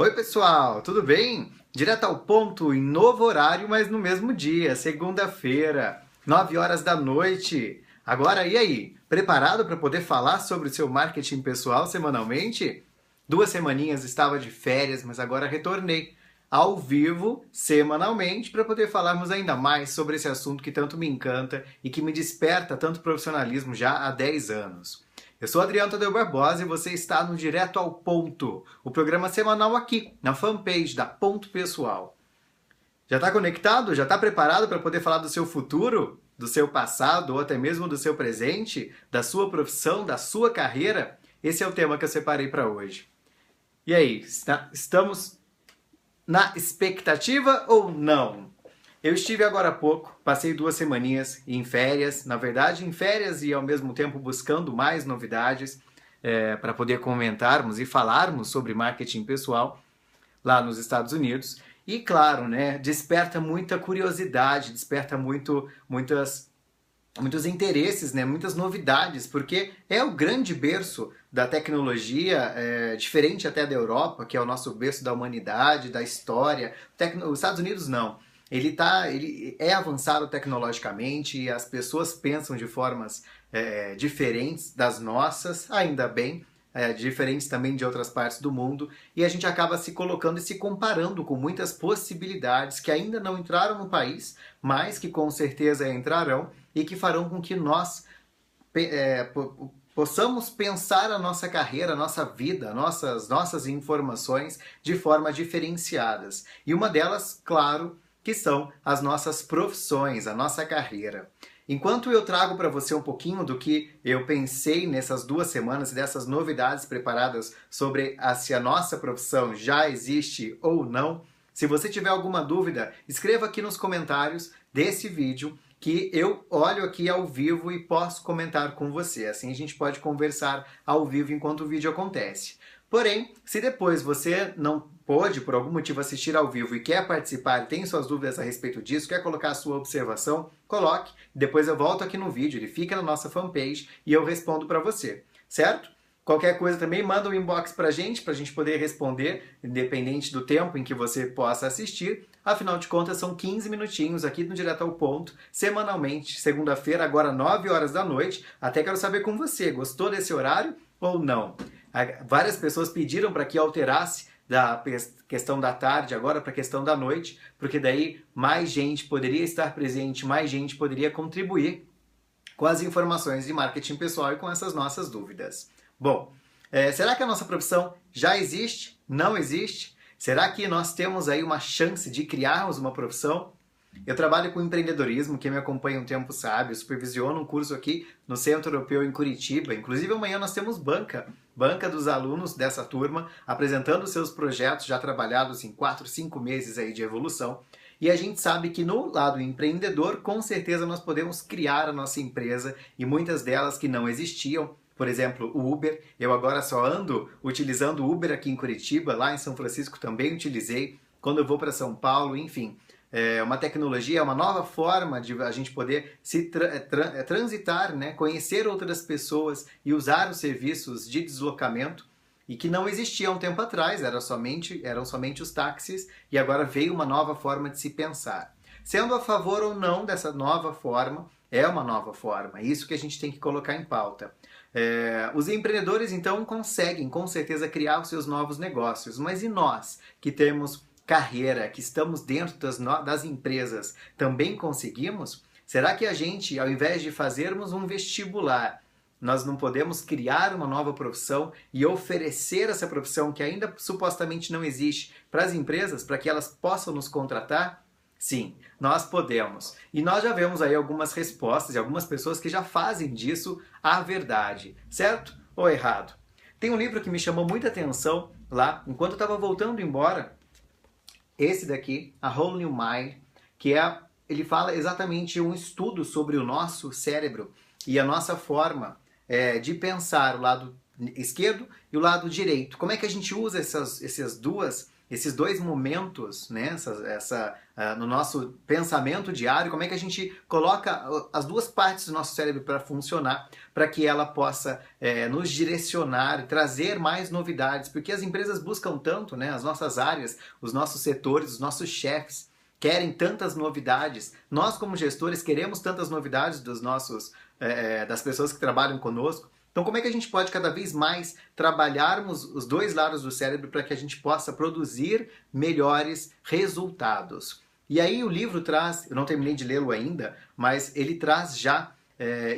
Oi, pessoal, tudo bem? Direto ao ponto, em novo horário, mas no mesmo dia, segunda-feira, 9 horas da noite. Agora, e aí? Preparado para poder falar sobre o seu marketing pessoal semanalmente? 2 semaninhas estava de férias, mas agora retornei ao vivo, semanalmente, para poder falarmos ainda mais sobre esse assunto que tanto me encanta e que me desperta tanto profissionalismo já há 10 anos. Eu sou Adriano Tadeu Barbosa e você está no Direto ao Ponto, o programa semanal aqui, na fanpage da Ponto Pessoal. Já está conectado? Já está preparado para poder falar do seu futuro, do seu passado ou até mesmo do seu presente, da sua profissão, da sua carreira? Esse é o tema que eu separei para hoje. E aí, estamos na expectativa ou não? Eu estive agora há pouco, passei 2 semaninhas em férias, na verdade em férias e ao mesmo tempo buscando mais novidades para poder comentarmos e falarmos sobre marketing pessoal lá nos Estados Unidos. E claro, né, desperta muita curiosidade, desperta muitos interesses, né, muitas novidades, porque é o grande berço da tecnologia, diferente até da Europa, que é o nosso berço da humanidade, da história. Os Estados Unidos não. Ele é avançado tecnologicamente e as pessoas pensam de formas diferentes das nossas, ainda bem, diferentes também de outras partes do mundo, e a gente acaba se colocando e se comparando com muitas possibilidades que ainda não entraram no país, mas que com certeza entrarão e que farão com que nós possamos pensar a nossa carreira, a nossa vida, nossas informações de forma diferenciadas. E uma delas, claro, que são as nossas profissões, a nossa carreira. Enquanto eu trago para você um pouquinho do que eu pensei nessas 2 semanas e dessas novidades preparadas sobre se a nossa profissão já existe ou não, se você tiver alguma dúvida, escreva aqui nos comentários desse vídeo que eu olho aqui ao vivo e posso comentar com você. Assim a gente pode conversar ao vivo enquanto o vídeo acontece. Porém, se depois você não pôde, por algum motivo, assistir ao vivo e quer participar e tem suas dúvidas a respeito disso, quer colocar a sua observação, coloque. Depois eu volto aqui no vídeo, ele fica na nossa fanpage e eu respondo para você, certo? Qualquer coisa também, manda um inbox pra gente poder responder, independente do tempo em que você possa assistir. Afinal de contas, são 15 minutinhos aqui no Direto ao Ponto, semanalmente, segunda-feira, agora 9 horas da noite. Até quero saber com você, gostou desse horário ou não? Várias pessoas pediram para que alterasse da questão da tarde agora para a questão da noite, porque daí mais gente poderia estar presente, mais gente poderia contribuir com as informações de marketing pessoal e com essas nossas dúvidas. Bom, será que a nossa profissão já existe? Não existe? Será que nós temos aí uma chance de criarmos uma profissão? Eu trabalho com empreendedorismo, quem me acompanha um tempo sabe, eu supervisiono um curso aqui no Centro Europeu em Curitiba. Inclusive amanhã nós temos banca dos alunos dessa turma, apresentando seus projetos já trabalhados em 4, 5 meses aí de evolução. E a gente sabe que no lado empreendedor, com certeza nós podemos criar a nossa empresa e muitas delas que não existiam. Por exemplo, o Uber. Eu agora só ando utilizando o Uber aqui em Curitiba, lá em São Francisco também utilizei. Quando eu vou para São Paulo, enfim. É uma tecnologia, é uma nova forma de a gente poder transitar, né? Conhecer outras pessoas e usar os serviços de deslocamento e que não existia há um tempo atrás, eram somente os táxis e agora veio uma nova forma de se pensar. Sendo a favor ou não dessa nova forma, é uma nova forma, isso que a gente tem que colocar em pauta. Os empreendedores então conseguem com certeza criar os seus novos negócios, mas e nós que temos carreira, que estamos dentro das empresas, também conseguimos? Será que a gente, ao invés de fazermos um vestibular, nós não podemos criar uma nova profissão e oferecer essa profissão que ainda supostamente não existe para as empresas, para que elas possam nos contratar? Sim, nós podemos. E nós já vemos aí algumas respostas de algumas pessoas que já fazem disso a verdade. Certo ou errado? Tem um livro que me chamou muita atenção lá, enquanto eu estava voltando embora, esse daqui, A Whole New Mind, ele fala exatamente um estudo sobre o nosso cérebro e a nossa forma de pensar, o lado esquerdo e o lado direito. Como é que a gente usa essas duas esses dois momentos, né, no nosso pensamento diário, como é que a gente coloca as duas partes do nosso cérebro para funcionar, para que ela possa nos direcionar, trazer mais novidades, porque as empresas buscam tanto, né, as nossas áreas, os nossos setores, os nossos chefes, querem tantas novidades. Nós, como gestores, queremos tantas novidades das pessoas que trabalham conosco. Então, como é que a gente pode cada vez mais trabalharmos os dois lados do cérebro para que a gente possa produzir melhores resultados? E aí o livro traz, eu não terminei de lê-lo ainda, mas ele traz já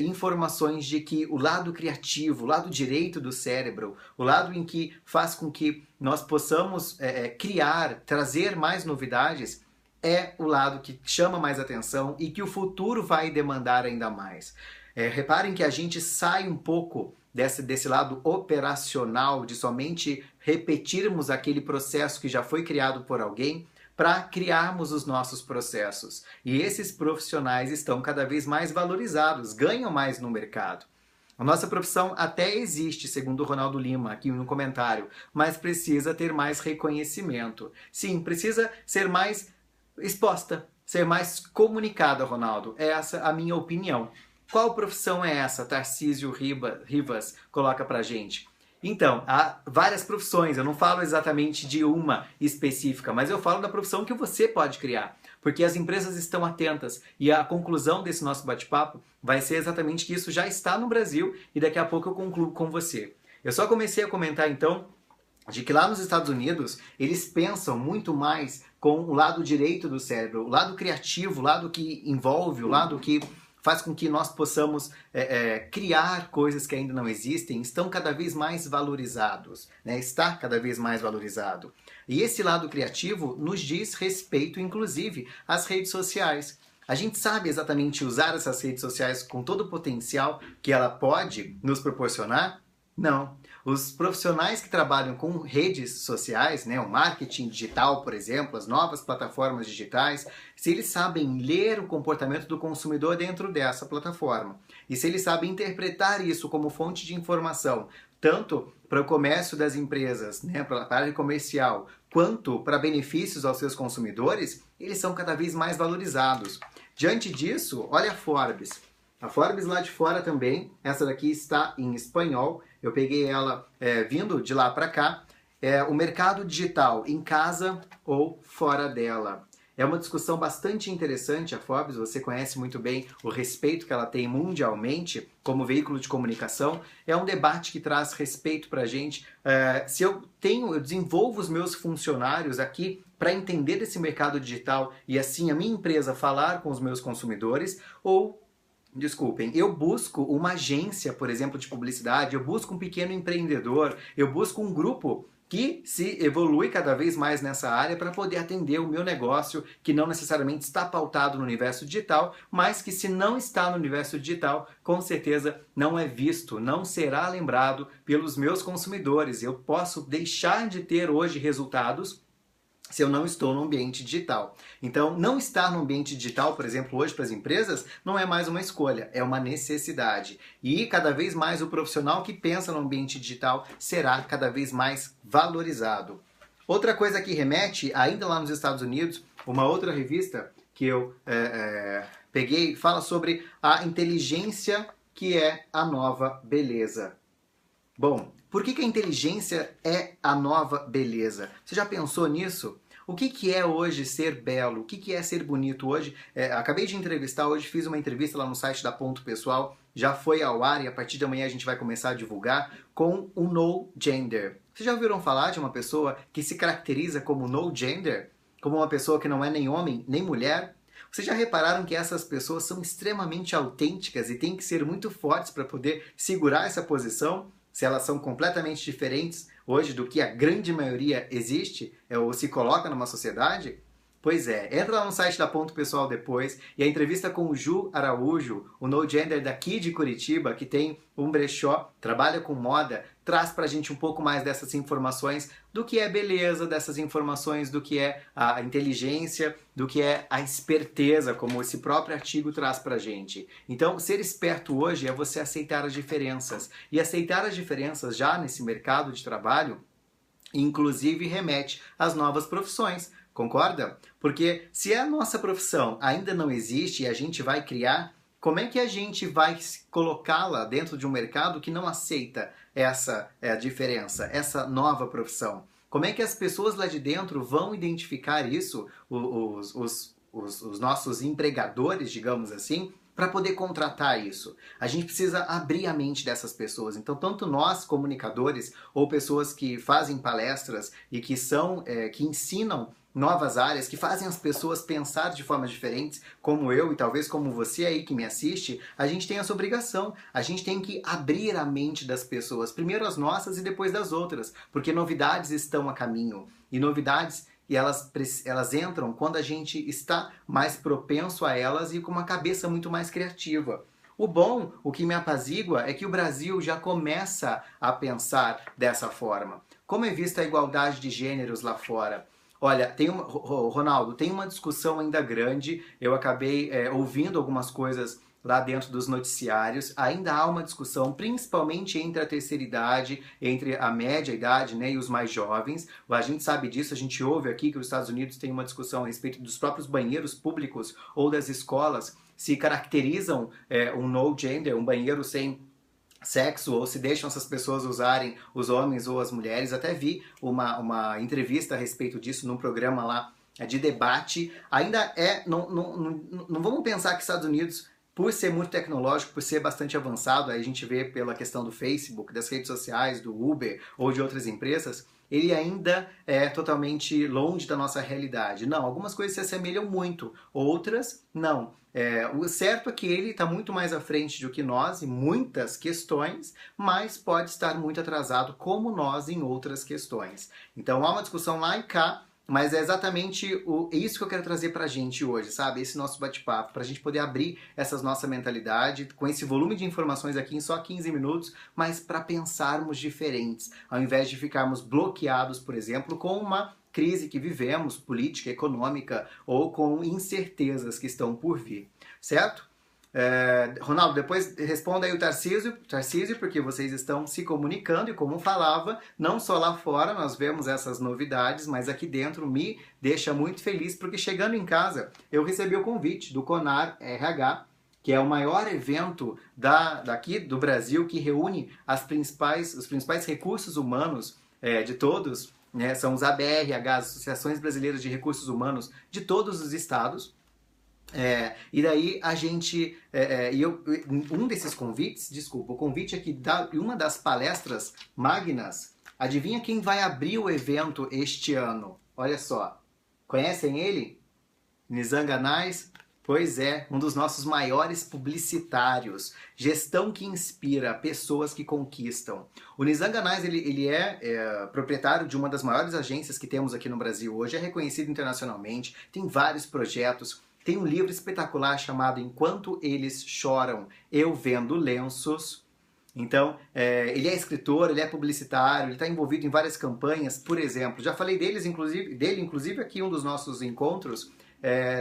informações de que o lado criativo, o lado direito do cérebro, o lado em que faz com que nós possamos criar, trazer mais novidades, é o lado que chama mais atenção e que o futuro vai demandar ainda mais. Reparem que a gente sai um pouco desse lado operacional, de somente repetirmos aquele processo que já foi criado por alguém, para criarmos os nossos processos. E esses profissionais estão cada vez mais valorizados, ganham mais no mercado. A nossa profissão até existe, segundo o Ronaldo Lima, aqui no comentário, mas precisa ter mais reconhecimento. Sim, precisa ser mais exposta, ser mais comunicada, Ronaldo. Essa é a minha opinião. Qual profissão é essa? Tarcísio Rivas coloca pra gente. Então, há várias profissões, eu não falo exatamente de uma específica, mas eu falo da profissão que você pode criar, porque as empresas estão atentas e a conclusão desse nosso bate-papo vai ser exatamente que isso já está no Brasil e daqui a pouco eu concluo com você. Eu só comecei a comentar então de que lá nos Estados Unidos eles pensam muito mais com o lado direito do cérebro, o lado criativo, o lado que envolve, o lado que faz com que nós possamos criar coisas que ainda não existem, estão cada vez mais valorizados, né? Está cada vez mais valorizado. E esse lado criativo nos diz respeito, inclusive, às redes sociais. A gente sabe exatamente usar essas redes sociais com todo o potencial que ela pode nos proporcionar? Não. Os profissionais que trabalham com redes sociais, né, o marketing digital, por exemplo, as novas plataformas digitais, se eles sabem ler o comportamento do consumidor dentro dessa plataforma e se eles sabem interpretar isso como fonte de informação, tanto para o comércio das empresas, né, para a área comercial, quanto para benefícios aos seus consumidores, eles são cada vez mais valorizados. Diante disso, olha a Forbes. A Forbes lá de fora também, essa daqui está em espanhol, eu peguei ela vindo de lá para cá, o mercado digital em casa ou fora dela. É uma discussão bastante interessante, a Forbes, você conhece muito bem o respeito que ela tem mundialmente como veículo de comunicação, é um debate que traz respeito para a gente. Se eu desenvolvo os meus funcionários aqui para entender desse mercado digital e assim a minha empresa falar com os meus consumidores, ou desculpem, eu busco uma agência, por exemplo, de publicidade, eu busco um pequeno empreendedor, eu busco um grupo que se evolui cada vez mais nessa área para poder atender o meu negócio, que não necessariamente está pautado no universo digital, mas que se não está no universo digital, com certeza não é visto, não será lembrado pelos meus consumidores. Eu posso deixar de ter hoje resultados se eu não estou no ambiente digital. Então, não estar no ambiente digital, por exemplo, hoje para as empresas, não é mais uma escolha, é uma necessidade. E cada vez mais o profissional que pensa no ambiente digital será cada vez mais valorizado. Outra coisa que remete, ainda lá nos Estados Unidos, uma outra revista que eu peguei, fala sobre a inteligência que é a nova beleza. Bom, por que a inteligência é a nova beleza? Você já pensou nisso? O que é hoje ser belo? O que é ser bonito hoje? Acabei de entrevistar hoje, fiz uma entrevista lá no site da Ponto Pessoal, já foi ao ar e a partir de amanhã a gente vai começar a divulgar com o No Gender. Vocês já ouviram falar de uma pessoa que se caracteriza como No Gender? Como uma pessoa que não é nem homem nem mulher? Vocês já repararam que essas pessoas são extremamente autênticas e têm que ser muito fortes para poder segurar essa posição? Se elas são completamente diferentes hoje do que a grande maioria existe ou se coloca numa sociedade? Pois é, entra lá no site da Ponto Pessoal depois e a entrevista com o Ju Araújo, o No Gender daqui de Curitiba, que tem um brechó, trabalha com moda, traz pra gente um pouco mais dessas informações do que é beleza, dessas informações do que é a inteligência, do que é a esperteza, como esse próprio artigo traz pra gente. Então, ser esperto hoje é você aceitar as diferenças. E aceitar as diferenças já nesse mercado de trabalho inclusive remete às novas profissões. Concorda? Porque se a nossa profissão ainda não existe e a gente vai criar, como é que a gente vai colocá-la dentro de um mercado que não aceita essa diferença, essa nova profissão? Como é que as pessoas lá de dentro vão identificar isso, os nossos empregadores, digamos assim, para poder contratar isso? A gente precisa abrir a mente dessas pessoas. Então, tanto nós, comunicadores, ou pessoas que fazem palestras e que ensinam novas áreas, que fazem as pessoas pensar de formas diferentes, como eu e talvez como você aí que me assiste, a gente tem essa obrigação. A gente tem que abrir a mente das pessoas, primeiro as nossas e depois das outras, porque novidades estão a caminho. E novidades elas entram quando a gente está mais propenso a elas e com uma cabeça muito mais criativa. O bom, o que me apazigua, é que o Brasil já começa a pensar dessa forma. Como é vista a igualdade de gêneros lá fora? Olha, Ronaldo, tem uma discussão ainda grande. Eu acabei ouvindo algumas coisas lá dentro dos noticiários. Ainda há uma discussão, principalmente entre a terceira idade, entre a média idade, né, e os mais jovens. A gente sabe disso, a gente ouve aqui que os Estados Unidos tem uma discussão a respeito dos próprios banheiros públicos ou das escolas, se caracterizam um no gender, um banheiro sem sexo, ou se deixam essas pessoas usarem os homens ou as mulheres. Até vi uma entrevista a respeito disso num programa lá de debate. Ainda não vamos pensar que Estados Unidos, por ser muito tecnológico, por ser bastante avançado, aí a gente vê pela questão do Facebook, das redes sociais, do Uber ou de outras empresas, ele ainda é totalmente longe da nossa realidade. Não, algumas coisas se assemelham muito, outras não. O certo é que ele está muito mais à frente do que nós em muitas questões, mas pode estar muito atrasado como nós em outras questões. Então há uma discussão lá e cá, mas é exatamente isso que eu quero trazer pra gente hoje, sabe? Esse nosso bate-papo, pra gente poder abrir essa nossa mentalidade com esse volume de informações aqui em só 15 minutos, mas para pensarmos diferentes, ao invés de ficarmos bloqueados, por exemplo, com uma crise que vivemos, política, econômica, ou com incertezas que estão por vir, certo? Ronaldo, depois responda aí o Tarcísio, porque vocês estão se comunicando e como falava, não só lá fora nós vemos essas novidades, mas aqui dentro me deixa muito feliz, porque chegando em casa eu recebi o convite do Conar RH, que é o maior evento daqui do Brasil, que reúne os principais recursos humanos de todos, né? São os ABRH, as Associações Brasileiras de Recursos Humanos de todos os estados. E daí a gente, um desses convites, desculpa, o convite aqui de uma das palestras magnas, adivinha quem vai abrir o evento este ano? Olha só, conhecem ele? Nizam Ganais? Pois é, um dos nossos maiores publicitários. Gestão que inspira, pessoas que conquistam. O Nizam Ganais, ele é proprietário de uma das maiores agências que temos aqui no Brasil hoje, é reconhecido internacionalmente, tem vários projetos. Tem um livro espetacular chamado Enquanto Eles Choram, Eu Vendo Lenços. Então, ele é escritor, ele é publicitário, ele está envolvido em várias campanhas. Por exemplo, já falei dele inclusive aqui em um dos nossos encontros.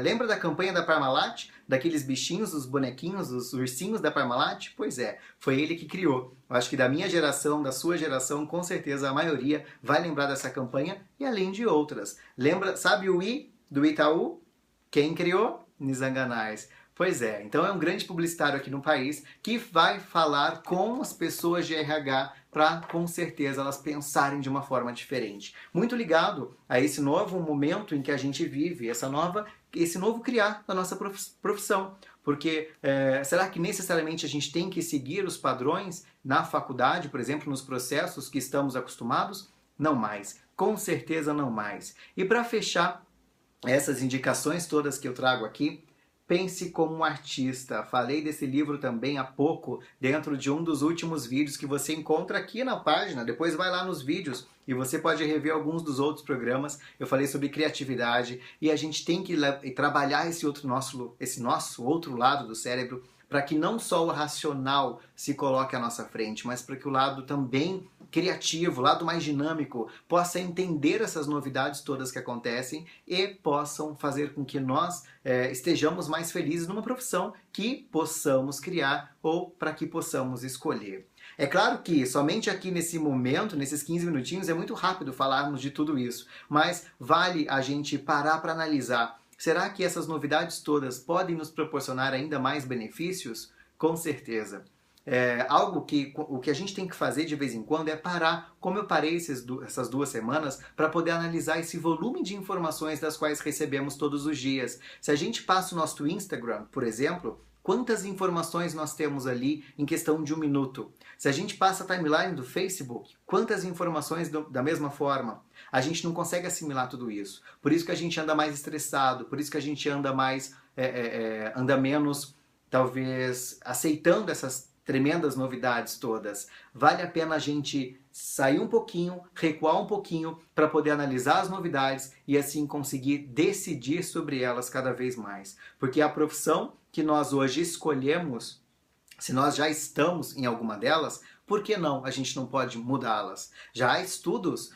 Lembra da campanha da Parmalat? Daqueles bichinhos, os bonequinhos, os ursinhos da Parmalat? Pois é, foi ele que criou. Eu acho que da minha geração, da sua geração, com certeza a maioria vai lembrar dessa campanha e além de outras. Lembra, sabe o I do Itaú? Quem criou? Nizam Ganais. Pois é, então é um grande publicitário aqui no país que vai falar com as pessoas de RH para, com certeza, elas pensarem de uma forma diferente. Muito ligado a esse novo momento em que a gente vive, esse novo criar da nossa profissão. Porque será que necessariamente a gente tem que seguir os padrões na faculdade, por exemplo, nos processos que estamos acostumados? Não mais. Com certeza não mais. E para fechar essas indicações todas que eu trago aqui, pense como um artista. Falei desse livro também há pouco, dentro de um dos últimos vídeos que você encontra aqui na página. Depois vai lá nos vídeos e você pode rever alguns dos outros programas. Eu falei sobre criatividade e a gente tem que trabalhar esse nosso outro lado do cérebro para que não só o racional se coloque à nossa frente, mas para que o lado também criativo, o lado mais dinâmico, possa entender essas novidades todas que acontecem e possam fazer com que nós estejamos mais felizes numa profissão que possamos criar ou para que possamos escolher. É claro que somente aqui nesse momento, nesses 15 minutinhos, é muito rápido falarmos de tudo isso, mas vale a gente parar para analisar. Será que essas novidades todas podem nos proporcionar ainda mais benefícios? Com certeza. O que a gente tem que fazer de vez em quando é parar, como eu parei essas 2 semanas, para poder analisar esse volume de informações das quais recebemos todos os dias. Se a gente passa o nosso Instagram, por exemplo, quantas informações nós temos ali em questão de 1 minuto? Se a gente passa a timeline do Facebook, quantas informações da mesma forma? A gente não consegue assimilar tudo isso. Por isso que a gente anda mais estressado, por isso que a gente anda anda menos, talvez, aceitando essas tremendas novidades todas. Vale a pena a gente sair um pouquinho, recuar um pouquinho para poder analisar as novidades e assim conseguir decidir sobre elas cada vez mais. Porque a profissão que nós hoje escolhemos, se nós já estamos em alguma delas, por que não a gente não pode mudá-las? Já há estudos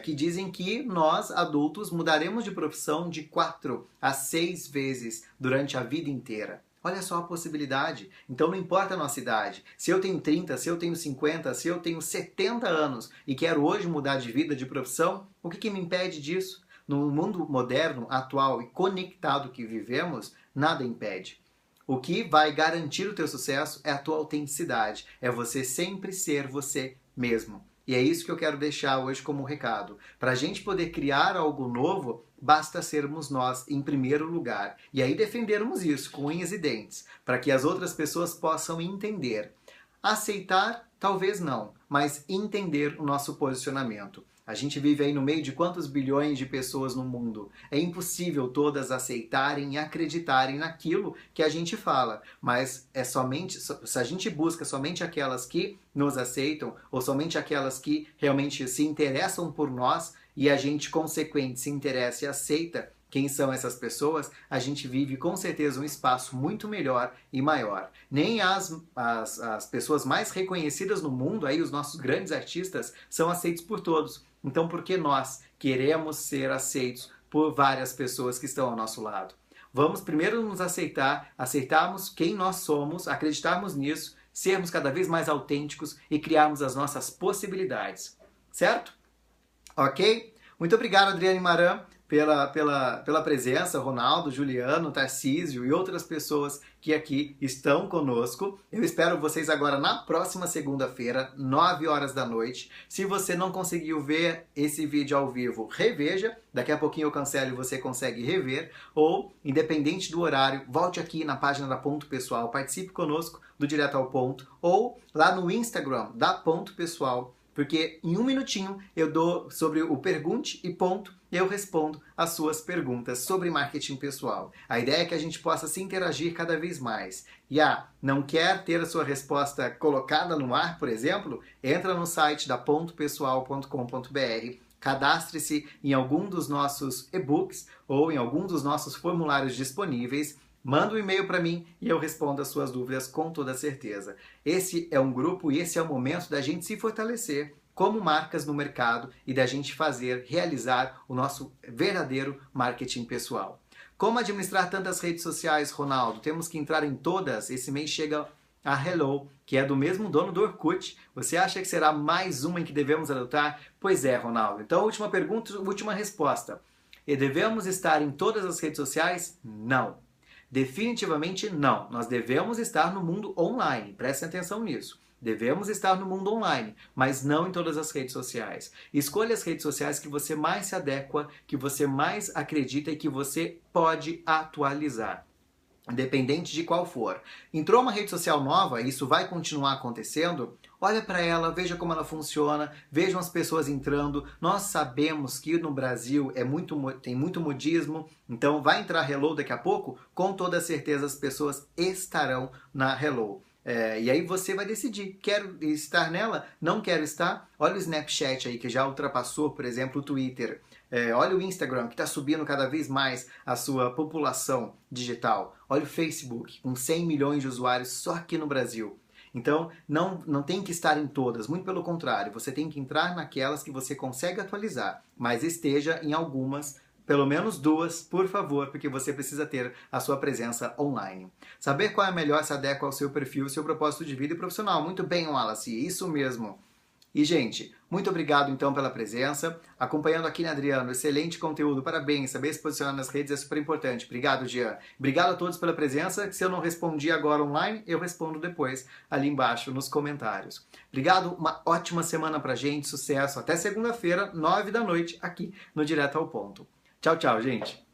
que dizem que nós, adultos, mudaremos de profissão de 4 a 6 vezes durante a vida inteira. Olha só a possibilidade. Então não importa a nossa idade. Se eu tenho 30, se eu tenho 50, se eu tenho 70 anos e quero hoje mudar de vida, de profissão, o que me impede disso? No mundo moderno, atual e conectado que vivemos, nada impede. O que vai garantir o teu sucesso é a tua autenticidade. É você sempre ser você mesmo. E é isso que eu quero deixar hoje como recado. Para a gente poder criar algo novo, basta sermos nós em primeiro lugar. E aí defendermos isso com unhas e dentes, para que as outras pessoas possam entender. Aceitar, talvez não, mas entender o nosso posicionamento. A gente vive aí no meio de quantos bilhões de pessoas no mundo? É impossível todas aceitarem e acreditarem naquilo que a gente fala, mas se a gente busca somente aquelas que nos aceitam ou somente aquelas que realmente se interessam por nós e a gente consequente se interessa e aceita quem são essas pessoas, a gente vive com certeza um espaço muito melhor e maior. Nem as pessoas mais reconhecidas no mundo, aí os nossos grandes artistas, são aceitos por todos. Então por que nós queremos ser aceitos por várias pessoas que estão ao nosso lado? Vamos primeiro nos aceitar, aceitarmos quem nós somos, acreditarmos nisso, sermos cada vez mais autênticos e criarmos as nossas possibilidades. Certo? Ok? Muito obrigado, Adriane Maran, pela presença, Ronaldo, Juliano, Tarcísio e outras pessoas que aqui estão conosco. Eu espero vocês agora na próxima segunda-feira, 9 horas da noite. Se você não conseguiu ver esse vídeo ao vivo, reveja. Daqui a pouquinho eu cancelo e você consegue rever. Ou, independente do horário, volte aqui na página da Ponto Pessoal, participe conosco do Direto ao Ponto. Ou lá no Instagram da Ponto Pessoal, porque em 1 minutinho eu dou sobre o Pergunte e Ponto e eu respondo as suas perguntas sobre marketing pessoal. A ideia é que a gente possa se interagir cada vez mais. E não quer ter a sua resposta colocada no ar, por exemplo? Entra no site da pontopessoal.com.br, cadastre-se em algum dos nossos e-books ou em algum dos nossos formulários disponíveis. Manda um e-mail para mim e eu respondo as suas dúvidas com toda certeza. Esse é um grupo e esse é o momento da gente se fortalecer como marcas no mercado e da gente realizar o nosso verdadeiro marketing pessoal. Como administrar tantas redes sociais, Ronaldo? Temos que entrar em todas. Esse mês chega a Hello, que é do mesmo dono do Orkut. Você acha que será mais uma em que devemos adotar? Pois é, Ronaldo. Então, última pergunta, última resposta. E devemos estar em todas as redes sociais? Não. Definitivamente não. Nós devemos estar no mundo online. Prestem atenção nisso. Devemos estar no mundo online, mas não em todas as redes sociais. Escolha as redes sociais que você mais se adequa, que você mais acredita e que você pode atualizar, independente de qual for. Entrou uma rede social nova, e isso vai continuar acontecendo, olha para ela, veja como ela funciona, vejam as pessoas entrando. Nós sabemos que no Brasil tem muito modismo, então vai entrar Hello daqui a pouco, com toda certeza as pessoas estarão na Hello. E aí você vai decidir, quero estar nela, não quero estar. Olha o Snapchat aí, que já ultrapassou, por exemplo, o Twitter. Olha o Instagram, que está subindo cada vez mais a sua população digital. Olha o Facebook, com 100 milhões de usuários só aqui no Brasil. Então, não tem que estar em todas, muito pelo contrário. Você tem que entrar naquelas que você consegue atualizar, mas esteja em algumas pelo menos 2, por favor, porque você precisa ter a sua presença online. Saber qual é a melhor se adequa ao seu perfil, seu propósito de vida e profissional. Muito bem, Wallace, isso mesmo. E, gente, muito obrigado então pela presença. Acompanhando aqui, né, Adriano? Excelente conteúdo, parabéns. Saber se posicionar nas redes é super importante. Obrigado, Jean. Obrigado a todos pela presença. Se eu não respondi agora online, eu respondo depois ali embaixo nos comentários. Obrigado, uma ótima semana pra gente, sucesso. Até segunda-feira, 9 da noite, aqui no Direto ao Ponto. Tchau, tchau, gente.